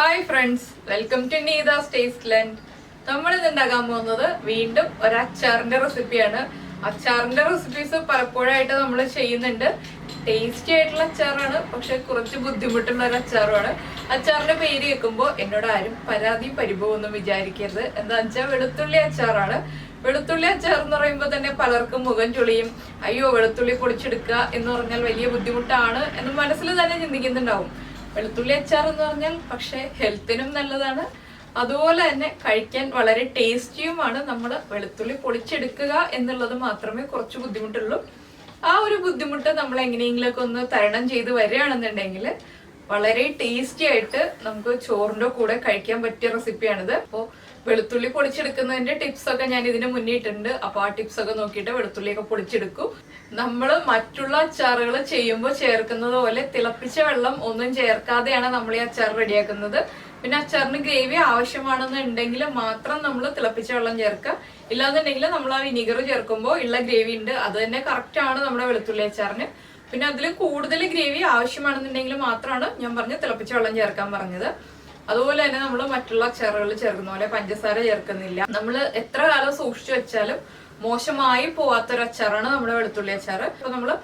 Hi friends, welcome to Neetha's taste land. നമ്മൾ ഇന്ന് ഉണ്ടാക്കാൻ പോകുന്നത് വീണ്ടും ഒരു അച്ചാറിന്റെ റെസിപ്പിയാണ്. അച്ചാറിന്റെ റെസിപ്പീസ് പലപ്പോഴായിട്ട് നമ്മൾ ചെയ്യുന്നുണ്ട്. ടേസ്റ്റി ആയിട്ടുള്ള അച്ചാറാണ്, പക്ഷെ കുറച്ച് ബുദ്ധിമുട്ടുള്ള ഒരു അച്ചാറുമാണ്. അച്ചാറിന്റെ പേര് കേൾക്കുമ്പോൾ എന്നോട് ആരും പരാതി പരിഭവമൊന്നും വിചാരിക്കരുത്. എന്താണെന്ന് വെച്ചാൽ വെളുത്തുള്ളി അച്ചാറാണ്. വെളുത്തുള്ളി അച്ചാർ എന്ന് പറയുമ്പോൾ തന്നെ പലർക്കും മുഖം ചുളിയും, അയ്യോ വെളുത്തുള്ളി പൊളിച്ചെടുക്കുക എന്ന് പറഞ്ഞാൽ വലിയ ബുദ്ധിമുട്ടാണ് എന്ന് മനസ്സിൽ തന്നെ ചിന്തിക്കുന്നുണ്ടാവും. വെളുത്തുള്ളി അച്ചാർ എന്ന് പറഞ്ഞാൽ പക്ഷെ ഹെൽത്തിനും നല്ലതാണ്, അതുപോലെ തന്നെ കഴിക്കാൻ വളരെ ടേസ്റ്റിയുമാണ്. നമ്മൾ വെളുത്തുള്ളി പൊളിച്ചെടുക്കുക എന്നുള്ളത് മാത്രമേ കുറച്ച് ബുദ്ധിമുട്ടുള്ളൂ. ആ ഒരു ബുദ്ധിമുട്ട് നമ്മൾ എങ്ങനെയെങ്കിലൊക്കെ ഒന്ന് തരണം ചെയ്ത് വരികയാണെന്നുണ്ടെങ്കിൽ വളരെ ടേസ്റ്റി ആയിട്ട് നമുക്ക് ചോറിന്റെ കൂടെ കഴിക്കാൻ പറ്റിയ റെസിപ്പിയാണിത്. അപ്പോൾ വെളുത്തുള്ളി പൊളിച്ചെടുക്കുന്നതിന്റെ ടിപ്സ് ഒക്കെ ഞാൻ ഇതിന് മുന്നിട്ടുണ്ട്. അപ്പൊ ആ ടിപ്സ് ഒക്കെ നോക്കിയിട്ട് വെളുത്തുള്ളിയൊക്കെ പൊളിച്ചെടുക്കും. നമ്മൾ മറ്റുള്ള അച്ചാറുകൾ ചെയ്യുമ്പോൾ ചേർക്കുന്നത് പോലെ തിളപ്പിച്ച വെള്ളം ഒന്നും ചേർക്കാതെയാണ് നമ്മൾ ഈ അച്ചാർ റെഡിയാക്കുന്നത്. പിന്നെ അച്ചാറിന് ഗ്രേവി ആവശ്യമാണെന്നുണ്ടെങ്കിൽ മാത്രം നമ്മൾ തിളപ്പിച്ച വെള്ളം ചേർക്കുക. ഇല്ലാന്നുണ്ടെങ്കിൽ നമ്മൾ ആ വിനീഗർ ചേർക്കുമ്പോൾ ഉള്ള ഗ്രേവി ഉണ്ട്, അത് തന്നെ കറക്റ്റ് ആണ് നമ്മുടെ വെളുത്തുള്ളി അച്ചാറിന്. പിന്നെ അതിൽ കൂടുതൽ ഗ്രേവി ആവശ്യമാണെന്നുണ്ടെങ്കിൽ മാത്രമാണ് ഞാൻ പറഞ്ഞ തിളപ്പിച്ച വെള്ളം ചേർക്കാൻ പറഞ്ഞത്. അതുപോലെ തന്നെ നമ്മൾ മറ്റുള്ള അച്ചാറുകൾ ചേർക്കുന്ന പോലെ പഞ്ചസാര ചേർക്കുന്നില്ല. നമ്മൾ എത്ര കാലം സൂക്ഷിച്ചു വെച്ചാലും മോശമായി പോവാത്തൊരു അച്ചാറാണ് നമ്മുടെ വെളുത്തുള്ളി അച്ചാർ. ഇപ്പൊ നമ്മള്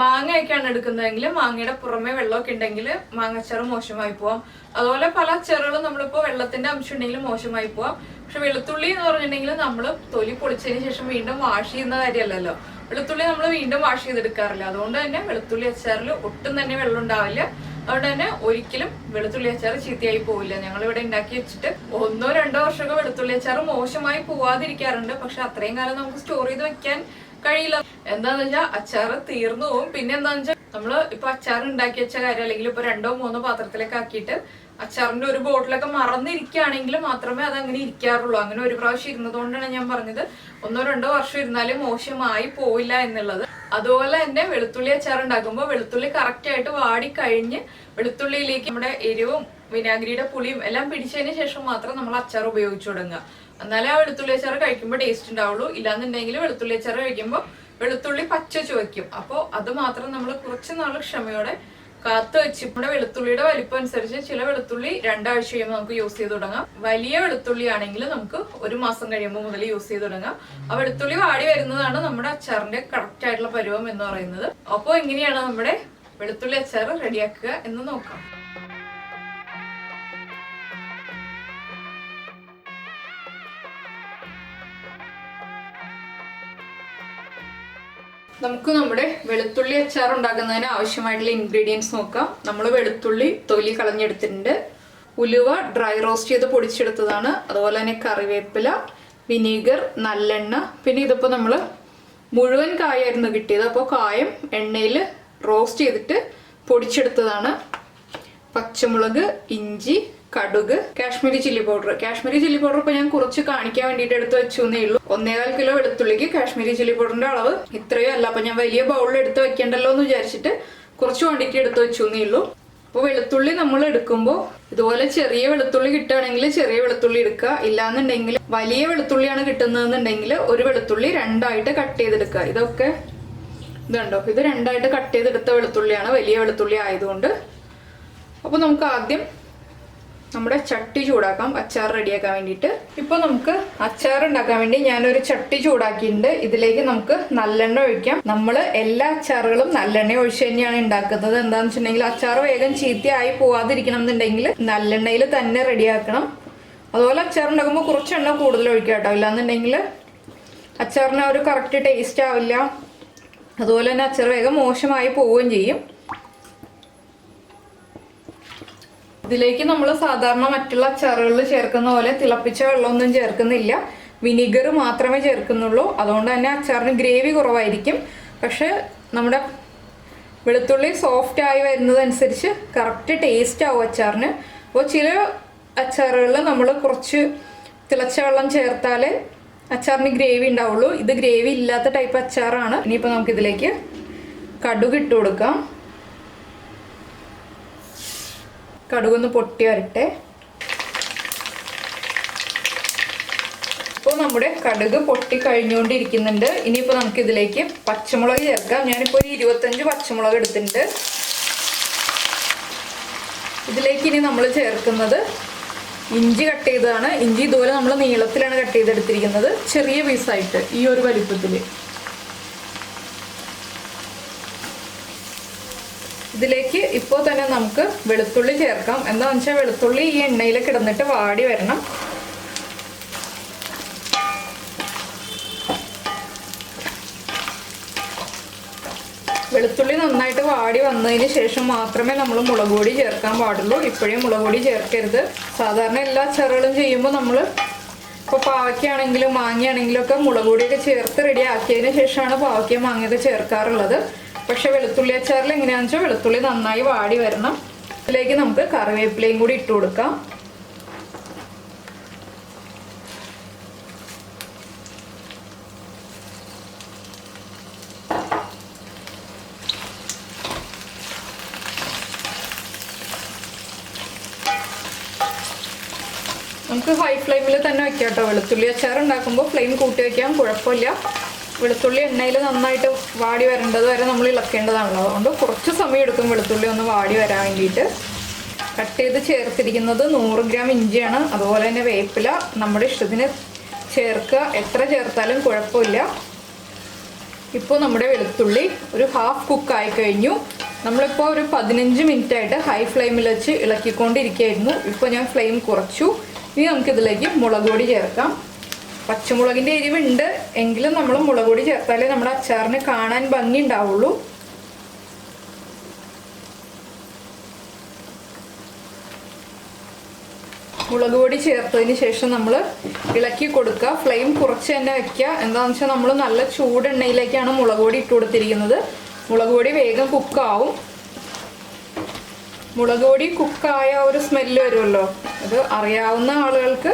മാങ്ങയൊക്കെയാണ് എടുക്കുന്നതെങ്കിൽ മാങ്ങയുടെ പുറമെ വെള്ളമൊക്കെ ഉണ്ടെങ്കിൽ മാങ്ങ അച്ചാർ മോശമായി പോവാം. അതുപോലെ പല അച്ചാറുകളും നമ്മളിപ്പോ വെള്ളത്തിന്റെ അംശം ഉണ്ടെങ്കിൽ മോശമായി പോവാം. പക്ഷെ വെളുത്തുള്ളി എന്ന് പറഞ്ഞിട്ടുണ്ടെങ്കിൽ നമ്മൾ തൊലി പൊളിച്ചതിന് ശേഷം വീണ്ടും വാഷ് ചെയ്യുന്ന കാര്യമല്ലല്ലോ. വെളുത്തുള്ളി നമ്മൾ വീണ്ടും വാഷ് ചെയ്തെടുക്കാറില്ല. അതുകൊണ്ട് തന്നെ വെളുത്തുള്ളി അച്ചാറിൽ ഒട്ടും തന്നെ വെള്ളം ഉണ്ടാവില്ല. അതുകൊണ്ട് തന്നെ ഒരിക്കലും വെളുത്തുള്ളി അച്ചാർ ചീത്തയായി പോവില്ല. ഞങ്ങൾ ഇവിടെ ഉണ്ടാക്കി വെച്ചിട്ട് 1-2 വർഷമൊക്കെ വെളുത്തുള്ളി അച്ചാർ മോശമായി പോവാതിരിക്കാറുണ്ട്. പക്ഷെ അത്രയും കാലം നമുക്ക് സ്റ്റോർ ചെയ്ത് വെക്കാൻ കഴിയില്ല. എന്താന്ന് വെച്ചാൽ അച്ചാർ തീർന്നു പോകും. പിന്നെ എന്താന്ന് വെച്ചാൽ നമ്മള് ഇപ്പൊ അച്ചാർ ഉണ്ടാക്കി വെച്ച കാര്യം അല്ലെങ്കിൽ ഇപ്പൊ 2-3 പാത്രത്തിലേക്ക് ആക്കിയിട്ട് അച്ചാറിന്റെ ഒരു ബോട്ടിലൊക്കെ മറന്നിരിക്കുകയാണെങ്കിൽ മാത്രമേ അത് അങ്ങനെ ഇരിക്കാറുള്ളൂ. അങ്ങനെ ഒരു പ്രാവശ്യം ഇരുന്നതുകൊണ്ടാണ് ഞാൻ പറഞ്ഞത് 1-2 വർഷം ഇരുന്നാലും മോശമായി പോവില്ല എന്നുള്ളത്. അതുപോലെ തന്നെ വെളുത്തുള്ളി അച്ചാർ ഉണ്ടാക്കുമ്പോൾ വെളുത്തുള്ളി കറക്റ്റ് ആയിട്ട് വാടി കഴിഞ്ഞ് വെളുത്തുള്ളിയിലേക്ക് നമ്മുടെ എരിവും വിനാഗിരിയുടെ പുളിയും എല്ലാം പിടിച്ചതിന് ശേഷം മാത്രം നമ്മൾ അച്ചാർ ഉപയോഗിച്ചു തുടങ്ങുക. എന്നാലേ ആ വെളുത്തുള്ളി അച്ചാർ കഴിക്കുമ്പോൾ ടേസ്റ്റ് ഉണ്ടാവുള്ളൂ. ഇല്ലാന്നുണ്ടെങ്കിൽ വെളുത്തുള്ളി അച്ചാർ കഴിക്കുമ്പോൾ വെളുത്തുള്ളി പച്ച ചുവയ്ക്കും. അപ്പോൾ അത് മാത്രം നമ്മൾ കുറച്ച് നാൾ ക്ഷമയോടെ കാത്തു വെച്ച് നമ്മുടെ വെളുത്തുള്ളിയുടെ വലിപ്പം അനുസരിച്ച് ചില വെളുത്തുള്ളി 2 ആഴ്ച കഴിയുമ്പോൾ നമുക്ക് യൂസ് ചെയ്ത് തുടങ്ങാം. വലിയ വെളുത്തുള്ളി ആണെങ്കിൽ നമുക്ക് 1 മാസം കഴിയുമ്പോൾ മുതൽ യൂസ് ചെയ്ത് തുടങ്ങാം. ആ വെളുത്തുള്ളി വാടി വരുന്നതാണ് നമ്മുടെ അച്ചാറിന്റെ കറക്റ്റ് ആയിട്ടുള്ള പരുവം എന്ന് പറയുന്നത്. അപ്പോൾ എങ്ങനെയാണ് നമ്മുടെ വെളുത്തുള്ളി അച്ചാർ റെഡിയാക്കുക എന്ന് നോക്കാം. നമുക്ക് നമ്മുടെ വെളുത്തുള്ളി അച്ചാർ ഉണ്ടാക്കുന്നതിന് ആവശ്യമായിട്ടുള്ള ഇൻഗ്രീഡിയൻസ് നോക്കാം. നമ്മൾ വെളുത്തുള്ളി തൊലി കളഞ്ഞെടുത്തിട്ടുണ്ട്, ഉലുവ ഡ്രൈ റോസ്റ്റ് ചെയ്ത് പൊടിച്ചെടുത്തതാണ്, അതുപോലെ തന്നെ കറിവേപ്പില, വിനീഗർ, നല്ലെണ്ണ, പിന്നെ ഇതിപ്പോൾ നമ്മൾ മുഴുവൻ കായായിരുന്നു കിട്ടിയത്. അപ്പോൾ കായം എണ്ണയിൽ റോസ്റ്റ് ചെയ്തിട്ട് പൊടിച്ചെടുത്തതാണ്, പച്ചമുളക്, ഇഞ്ചി, കടുക്, Kashmiri chilli powder. Kashmiri chilli powder ഇപ്പൊ ഞാൻ കുറച്ച് കാണിക്കാൻ വേണ്ടിയിട്ട് എടുത്ത് വെച്ചേ ഉള്ളൂ. 1.25 കിലോ വെളുത്തുള്ളിക്ക് കാശ്മീരി ചില്ലി പൗഡറിന്റെ അളവ് ഇത്രയോ അല്ല. അപ്പൊ ഞാൻ വലിയ ബൗളിൽ എടുത്ത് വെക്കണ്ടല്ലോ എന്ന് വിചാരിച്ചിട്ട് കുറച്ച് ക്വാണ്ടിറ്റി എടുത്ത് വെച്ചേ ഉള്ളൂ. അപ്പൊ വെളുത്തുള്ളി നമ്മൾ എടുക്കുമ്പോൾ ഇതുപോലെ ചെറിയ വെളുത്തുള്ളി കിട്ടുകയാണെങ്കിൽ ചെറിയ വെളുത്തുള്ളി എടുക്കുക. ഇല്ലാന്നുണ്ടെങ്കിൽ വലിയ വെളുത്തുള്ളിയാണ് കിട്ടുന്നതെന്നുണ്ടെങ്കിൽ ഒരു വെളുത്തുള്ളി 2ആയിട്ട് കട്ട് ചെയ്തെടുക്കുക. ഇതൊക്കെ ഇതുണ്ടോ, ഇത് 2ആയിട്ട് കട്ട് ചെയ്തെടുത്ത വെളുത്തുള്ളിയാണ്, വലിയ വെളുത്തുള്ളി ആയതുകൊണ്ട്. അപ്പൊ നമുക്ക് ആദ്യം നമ്മുടെ ചട്ടി ചൂടാക്കാം അച്ചാർ റെഡിയാക്കാൻ വേണ്ടിയിട്ട്. ഇപ്പൊ നമുക്ക് അച്ചാർ ഉണ്ടാക്കാൻ വേണ്ടി ഞാനൊരു ചട്ടി ചൂടാക്കിയിട്ടുണ്ട്. ഇതിലേക്ക് നമുക്ക് നല്ലെണ്ണ ഒഴിക്കാം. നമ്മൾ എല്ലാ അച്ചാറുകളും നല്ലെണ്ണ ഒഴിച്ച് തന്നെയാണ് ഉണ്ടാക്കുന്നത്. എന്താണെന്ന് വെച്ചിട്ടുണ്ടെങ്കിൽ അച്ചാർ വേഗം ചീത്തയായി പോവാതിരിക്കണം എന്നുണ്ടെങ്കിൽ നല്ലെണ്ണയിൽ തന്നെ റെഡിയാക്കണം. അതുപോലെ അച്ചാർ ഉണ്ടാക്കുമ്പോൾ കുറച്ച് എണ്ണ കൂടുതൽ ഒഴിക്കാം കേട്ടോ. ഇല്ലാന്നുണ്ടെങ്കിൽ അച്ചാറിന് ഒരു കറക്റ്റ് ടേസ്റ്റ് ആവില്ല. അതുപോലെ തന്നെ അച്ചാർ വേഗം മോശമായി പോവുകയും ചെയ്യും. ഇതിലേക്ക് നമ്മൾ സാധാരണ മറ്റുള്ള അച്ചാറുകളിൽ ചേർക്കുന്ന പോലെ തിളപ്പിച്ച വെള്ളമൊന്നും ചേർക്കുന്നില്ല, വിനീഗർ മാത്രമേ ചേർക്കുന്നുള്ളൂ. അതുകൊണ്ട് തന്നെ അച്ചാറിന് ഗ്രേവി കുറവായിരിക്കും. പക്ഷെ നമ്മുടെ വെളുത്തുള്ളി സോഫ്റ്റ് ആയി വരുന്നതനുസരിച്ച് കറക്റ്റ് ടേസ്റ്റ് ആവും അച്ചാറിന്. അപ്പോൾ ചില അച്ചാറുകളിൽ നമ്മൾ കുറച്ച് തിളച്ച വെള്ളം ചേർത്താലേ അച്ചാറിന് ഗ്രേവി ഉണ്ടാവുള്ളൂ. ഇത് ഗ്രേവി ഇല്ലാത്ത ടൈപ്പ് അച്ചാറാണ്. ഇനിയിപ്പോൾ നമുക്കിതിലേക്ക് കടുക് ഇട്ട് കൊടുക്കാം. കടുകൊന്ന് പൊട്ടി വരട്ടെ. ഇപ്പോൾ നമ്മുടെ കടുക് പൊട്ടി കഴിഞ്ഞുകൊണ്ടിരിക്കുന്നുണ്ട്. ഇനിയിപ്പോൾ നമുക്ക് ഇതിലേക്ക് പച്ചമുളക് ചേർക്കാം. ഞാനിപ്പോൾ ഒരു 25 പച്ചമുളക് എടുത്തിട്ടുണ്ട്. ഇതിലേക്ക് ഇനി നമ്മൾ ചേർക്കുന്നത് ഇഞ്ചി കട്ട് ചെയ്തതാണ്. ഇഞ്ചി ഇതുപോലെ നമ്മൾ നീളത്തിലാണ് കട്ട് ചെയ്തെടുത്തിരിക്കുന്നത്, ചെറിയ പീസായിട്ട് ഈ ഒരു വലിപ്പത്തിൽ. ഇതിലേക്ക് ഇപ്പോൾ തന്നെ നമുക്ക് വെളുത്തുള്ളി ചേർക്കാം. എന്താണെന്ന് വെച്ചാൽ വെളുത്തുള്ളി ഈ എണ്ണയിൽ കിടന്നിട്ട് വാടി വരണം. വെളുത്തുള്ളി നന്നായിട്ട് വാടി വന്നതിന് ശേഷം മാത്രമേ നമ്മൾ മുളക് പൊടി ചേർക്കാൻ പാടുള്ളൂ. ഇപ്പോഴും മുളക് പൊടി ചേർക്കരുത്. സാധാരണ എല്ലാ അച്ചാറുകളും ചെയ്യുമ്പോൾ നമ്മൾ ഇപ്പോൾ പാവയ്ക്കാണെങ്കിലും മാങ്ങയാണെങ്കിലും ഒക്കെ മുളക് പൊടിയൊക്കെ ചേർത്ത് റെഡി ആക്കിയതിന് ശേഷമാണ് പാവയ്ക്ക മാങ്ങയൊക്കെ ചേർക്കാറുള്ളത്. പക്ഷെ വെളുത്തുള്ളി അച്ചാറിൽ എങ്ങനെയാണെന്ന് വെച്ചാൽ വെളുത്തുള്ളി നന്നായി വാടി വരണം. ഇതിലേക്ക് നമുക്ക് കറിവേപ്പിലയും കൂടി ഇട്ട് കൊടുക്കാം. നമുക്ക് ഹൈ ഫ്ലെയിമിൽ തന്നെ വെക്കാം കേട്ടോ. വെളുത്തുള്ളി അച്ചാർ ഉണ്ടാക്കുമ്പോൾ ഫ്ലെയിം കൂട്ടി വയ്ക്കാം, കുഴപ്പമില്ല. വെളുത്തുള്ളി എണ്ണയിൽ നന്നായിട്ട് വാടി വരേണ്ടത് വരെ നമ്മൾ ഇളക്കേണ്ടതാണല്ലോ. അതുകൊണ്ട് കുറച്ച് സമയം എടുക്കും വെളുത്തുള്ളി ഒന്ന് വാടി വരാൻ വേണ്ടിയിട്ട്. കട്ട് ചെയ്ത് ചേർത്തിരിക്കുന്നത് 100 ഗ്രാം ഇഞ്ചിയാണ്. അതുപോലെ തന്നെ വേപ്പില നമ്മുടെ ഇഷ്ടത്തിന് ചേർക്കുക, എത്ര ചേർത്താലും കുഴപ്പമില്ല. ഇപ്പോൾ നമ്മുടെ വെളുത്തുള്ളി ഒരു ഹാഫ് കുക്കായി കഴിഞ്ഞു. നമ്മളിപ്പോൾ ഒരു 15 മിനിറ്റ് ആയിട്ട് ഹൈ ഫ്ലെയിമിൽ വെച്ച് ഇളക്കിക്കൊണ്ടിരിക്കുകയായിരുന്നു. ഇപ്പോൾ ഞാൻ ഫ്ലെയിം കുറച്ചു. ഇനി നമുക്കിതിലേക്ക് മുളക് പൊടി ചേർക്കാം. പച്ചമുളകിൻ്റെ എരിവുണ്ട് എങ്കിലും നമ്മൾ മുളക് പൊടി ചേർത്താലേ നമ്മുടെ അച്ചാറിന് കാണാൻ ഭംഗി ഉണ്ടാവുള്ളൂ. മുളക് പൊടി ചേർത്തതിന് ശേഷം നമ്മൾ ഇളക്കി കൊടുക്കുക. ഫ്ലെയിം കുറച്ച് തന്നെ വെക്കുക. എന്താണെന്ന് വെച്ചാൽ നമ്മൾ നല്ല ചൂടെണ്ണയിലേക്കാണ് മുളക് പൊടി ഇട്ട് കൊടുത്തിരിക്കുന്നത്. മുളക് പൊടി വേഗം കുക്കാവും. മുളക് പൊടി കുക്കായ ഒരു സ്മെല്ല് വരുമല്ലോ, അത് അറിയാവുന്ന ആളുകൾക്ക്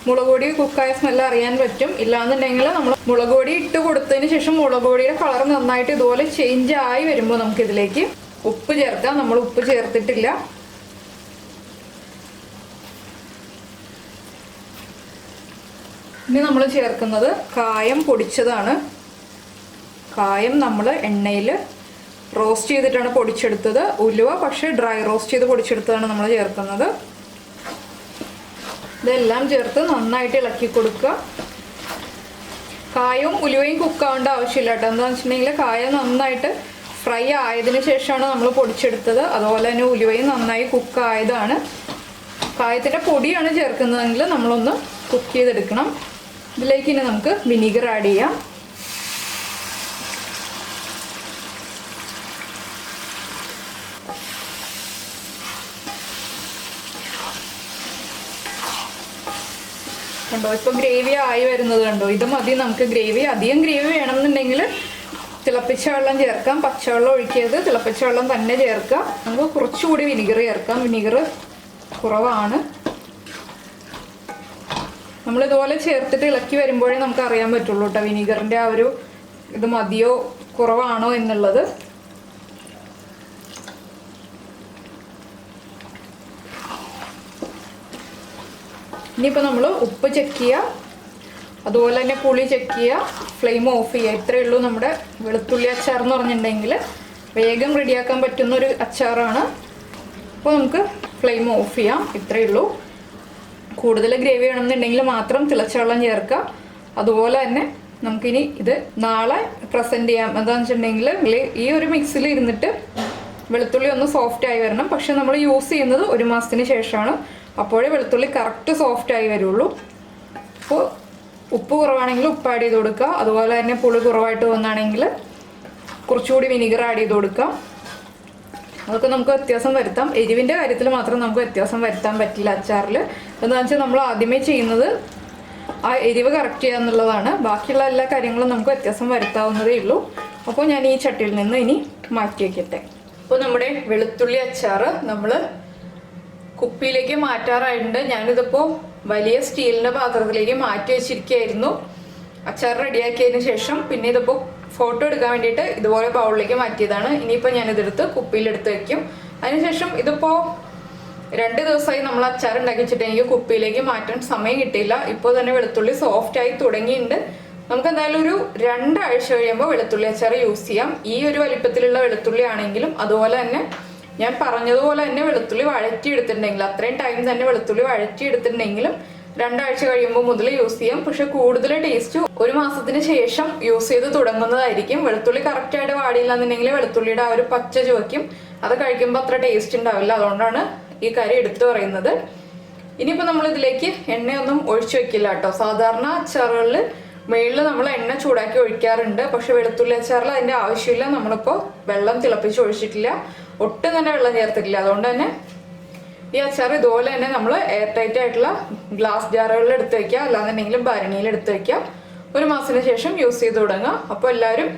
മുളക് പൊടി കുക്കായ സ്മെല്ല് അറിയാൻ പറ്റും. ഇല്ലാന്നുണ്ടെങ്കിൽ നമ്മൾ മുളക് പൊടി ഇട്ട് കൊടുത്തതിന് ശേഷം മുളക് പൊടിയുടെ കളർ നന്നായിട്ട് ഇതുപോലെ ചേഞ്ച് ആയി വരുമ്പോൾ നമുക്കിതിലേക്ക് ഉപ്പ് ചേർക്കാം. നമ്മൾ ഉപ്പ് ചേർത്തിട്ടില്ല. ഇനി നമ്മൾ ചേർക്കുന്നത് കായം പൊടിച്ചതാണ്. കായം നമ്മൾ എണ്ണയിൽ റോസ്റ്റ് ചെയ്തിട്ടാണ് പൊടിച്ചെടുത്തത്. ഉലുവ പക്ഷേ ഡ്രൈ റോസ്റ്റ് ചെയ്ത് പൊടിച്ചെടുത്തതാണ് നമ്മൾ ചേർക്കുന്നത്. ഇതെല്ലാം ചേർത്ത് നന്നായിട്ട് ഇളക്കി കൊടുക്കുക. കായവും ഉലുവയും കുക്കാവേണ്ട ആവശ്യമില്ല കേട്ടോ. എന്താണെന്ന് വെച്ചിട്ടുണ്ടെങ്കിൽ കായം നന്നായിട്ട് ഫ്രൈ ആയതിനു ശേഷമാണ് നമ്മൾ പൊടിച്ചെടുത്തത്. അതുപോലെ തന്നെ ഉലുവയും നന്നായി കുക്കായതാണ്. കായത്തിൻ്റെ പൊടിയാണ് ചേർക്കുന്നതെങ്കിൽ നമ്മളൊന്ന് കുക്ക് ചെയ്തെടുക്കണം. ഇതിലേക്ക് ഇനി നമുക്ക് വിനീഗർ ആഡ് ചെയ്യാം. കണ്ടോ, ഇപ്പോൾ ഗ്രേവി ആയി വരുന്നത് കണ്ടോ. ഇത് മതി നമുക്ക് ഗ്രേവി. അധികം ഗ്രേവി വേണമെന്നുണ്ടെങ്കിൽ തിളപ്പിച്ച വെള്ളം ചേർക്കാം. പച്ചവെള്ളം ഒഴിക്കരുത്, തിളപ്പിച്ച വെള്ളം തന്നെ ചേർക്കാം. നമുക്ക് കുറച്ചുകൂടി വിനീഗർ ചേർക്കാം. വിനീഗർ കുറവാണ്. നമ്മളിതുപോലെ ചേർത്തിട്ട് ഇളക്കി വരുമ്പോഴേ നമുക്ക് അറിയാൻ പറ്റുള്ളൂ കേട്ടോ വിനീഗറിൻ്റെ ആ ഒരു ഇത് മതിയോ കുറവാണോ എന്നുള്ളത്. ഇനിയിപ്പോൾ നമ്മൾ ഉപ്പ് ചെക്ക് ചെയ്യുക, അതുപോലെ തന്നെ പുളി ചെക്ക് ചെയ്യുക, ഫ്ലെയിം ഓഫ് ചെയ്യുക. ഇത്രയേ ഉള്ളൂ നമ്മുടെ വെളുത്തുള്ളി അച്ചാർ എന്ന് പറഞ്ഞിട്ടുണ്ടെങ്കിൽ വേഗം റെഡിയാക്കാൻ പറ്റുന്നൊരു അച്ചാറാണ്. അപ്പോൾ നമുക്ക് ഫ്ലെയിം ഓഫ് ചെയ്യാം. ഇത്രയേ ഉള്ളൂ. കൂടുതൽ ഗ്രേവി വേണമെന്നുണ്ടെങ്കിൽ മാത്രം തിളച്ച വെള്ളം ചേർക്കുക. അതുപോലെ തന്നെ നമുക്കിനി ഇത് നാളെ പ്രസൻറ്റ് ചെയ്യാം. എന്താണെന്ന് വെച്ചിട്ടുണ്ടെങ്കിൽ ഈ ഒരു മിക്സിൽ ഇരുന്നിട്ട് വെളുത്തുള്ളി ഒന്ന് സോഫ്റ്റ് ആയി വരണം. പക്ഷെ നമ്മൾ യൂസ് ചെയ്യുന്നത് 1 മാസത്തിന് ശേഷമാണ്. അപ്പോഴേ വെളുത്തുള്ളി കറക്റ്റ് സോഫ്റ്റ് ആയി വരുള്ളൂ. അപ്പോൾ ഉപ്പ് കുറവാണെങ്കിൽ ഉപ്പ് ആഡ് ചെയ്ത് കൊടുക്കുക. അതുപോലെ തന്നെ പുളി കുറവായിട്ട് വന്നാണെങ്കിൽ കുറച്ചുകൂടി വിനീഗർ ആഡ് ചെയ്ത് കൊടുക്കുക. അതൊക്കെ നമുക്ക് വ്യത്യാസം വരുത്താം. എരിവിൻ്റെ കാര്യത്തിൽ മാത്രം നമുക്ക് വ്യത്യാസം വരുത്താൻ പറ്റില്ല അച്ചാറിൽ. എന്താണെന്ന് വെച്ചാൽ നമ്മൾ ആദ്യമേ ചെയ്യുന്നത് ആ എരിവ് കറക്റ്റ് ചെയ്യുക എന്നുള്ളതാണ്. ബാക്കിയുള്ള എല്ലാ കാര്യങ്ങളും നമുക്ക് വ്യത്യാസം വരുത്താവുന്നതേ ഉള്ളൂ. അപ്പോൾ ഞാൻ ഈ ചട്ടിയിൽ നിന്ന് ഇനി മാറ്റി വയ്ക്കട്ടെ. അപ്പോൾ നമ്മുടെ വെളുത്തുള്ളി അച്ചാർ നമ്മൾ കുപ്പിയിലേക്ക് മാറ്റാറായിട്ടുണ്ട്. ഞാനിതിപ്പോൾ വലിയ സ്റ്റീലിൻ്റെ പാത്രത്തിലേക്ക് മാറ്റി വെച്ചിരിക്കുകയായിരുന്നു അച്ചാർ റെഡിയാക്കിയതിന് ശേഷം. പിന്നെ ഇതിപ്പോൾ ഫോട്ടോ എടുക്കാൻ വേണ്ടിയിട്ട് ഇതുപോലെ ബൗളിലേക്ക് മാറ്റിയതാണ്. ഇനിയിപ്പോൾ ഞാനിതെടുത്ത് കുപ്പിയിലെടുത്ത് വയ്ക്കും. അതിനുശേഷം ഇതിപ്പോൾ 2 ദിവസമായി നമ്മൾ അച്ചാർ ഉണ്ടാക്കി വെച്ചിട്ട് എനിക്ക് കുപ്പിയിലേക്ക് മാറ്റാൻ സമയം കിട്ടിയില്ല. ഇപ്പോൾ തന്നെ വെളുത്തുള്ളി സോഫ്റ്റായി തുടങ്ങിയിട്ടുണ്ട്. നമുക്ക് എന്തായാലും ഒരു 2 ആഴ്ച കഴിയുമ്പോൾ വെളുത്തുള്ളി അച്ചാർ യൂസ് ചെയ്യാം. ഈ ഒരു വലിപ്പത്തിലുള്ള വെളുത്തുള്ളി ആണെങ്കിലും അതുപോലെ തന്നെ ഞാൻ പറഞ്ഞതുപോലെ തന്നെ വെളുത്തുള്ളി വഴറ്റി എടുത്തിട്ടുണ്ടെങ്കിൽ അത്രയും ടൈം തന്നെ വെളുത്തുള്ളി വഴറ്റി എടുത്തിട്ടുണ്ടെങ്കിലും 2 ആഴ്ച കഴിയുമ്പോൾ മുതൽ യൂസ് ചെയ്യാം. പക്ഷെ കൂടുതൽ ടേസ്റ്റ് 1 മാസത്തിന് ശേഷം യൂസ് ചെയ്ത് തുടങ്ങുന്നതായിരിക്കും. വെളുത്തുള്ളി കറക്റ്റായിട്ട് വാടിയില്ല എന്നുണ്ടെങ്കിൽ വെളുത്തുള്ളിയുടെ ആ ഒരു പച്ച ചുവയ്ക്കും, അത് കഴിക്കുമ്പോൾ അത്ര ടേസ്റ്റ് ഉണ്ടാവില്ല. അതുകൊണ്ടാണ് ഈ കാര്യം എടുത്തു പറയുന്നത്. ഇനിയിപ്പോൾ നമ്മൾ ഇതിലേക്ക് എണ്ണയൊന്നും ഒഴിച്ചു വെക്കില്ല കേട്ടോ. സാധാരണ അച്ചാറുകളിൽ മേളിൽ നമ്മൾ എണ്ണ ചൂടാക്കി ഒഴിക്കാറുണ്ട്. പക്ഷെ വെളുത്തുള്ളി അച്ചാറിൽ അതിൻ്റെ ആവശ്യമില്ല. നമ്മളിപ്പോൾ വെള്ളം തിളപ്പിച്ച് ഒഴിച്ചിട്ടില്ല, ഒട്ടും തന്നെ വെള്ളം ചേർത്തിട്ടില്ല. അതുകൊണ്ട് തന്നെ ഈ അച്ചാർ ഇതുപോലെ തന്നെ നമ്മൾ എയർ ടൈറ്റ് ആയിട്ടുള്ള ഗ്ലാസ് ജാറുകളിൽ എടുത്ത് വയ്ക്കുക, അല്ലാന്നുണ്ടെങ്കിലും ഭരണിയിൽ എടുത്ത് വയ്ക്കുക. 1 മാസത്തിന് ശേഷം യൂസ് ചെയ്ത് തുടങ്ങുക. അപ്പോൾ എല്ലാവരും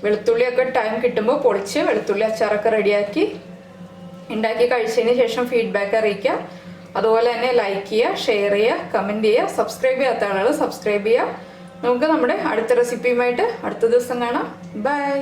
വെളുത്തുള്ളിയൊക്കെ ടൈം കിട്ടുമ്പോൾ പൊളിച്ച് വെളുത്തുള്ളി അച്ചാറൊക്കെ റെഡിയാക്കി ഉണ്ടാക്കി കഴിച്ചതിന് ശേഷം ഫീഡ്ബാക്ക് അറിയിക്കുക. അതുപോലെ തന്നെ ലൈക്ക് ചെയ്യുക, ഷെയർ ചെയ്യുക, കമൻറ്റ് ചെയ്യുക. സബ്സ്ക്രൈബ് ചെയ്യാത്ത ആളുകൾ സബ്സ്ക്രൈബ് ചെയ്യുക. നമുക്ക് നമ്മുടെ അടുത്ത റെസിപ്പിയുമായിട്ട് അടുത്ത ദിവസം കാണാം. ബൈ.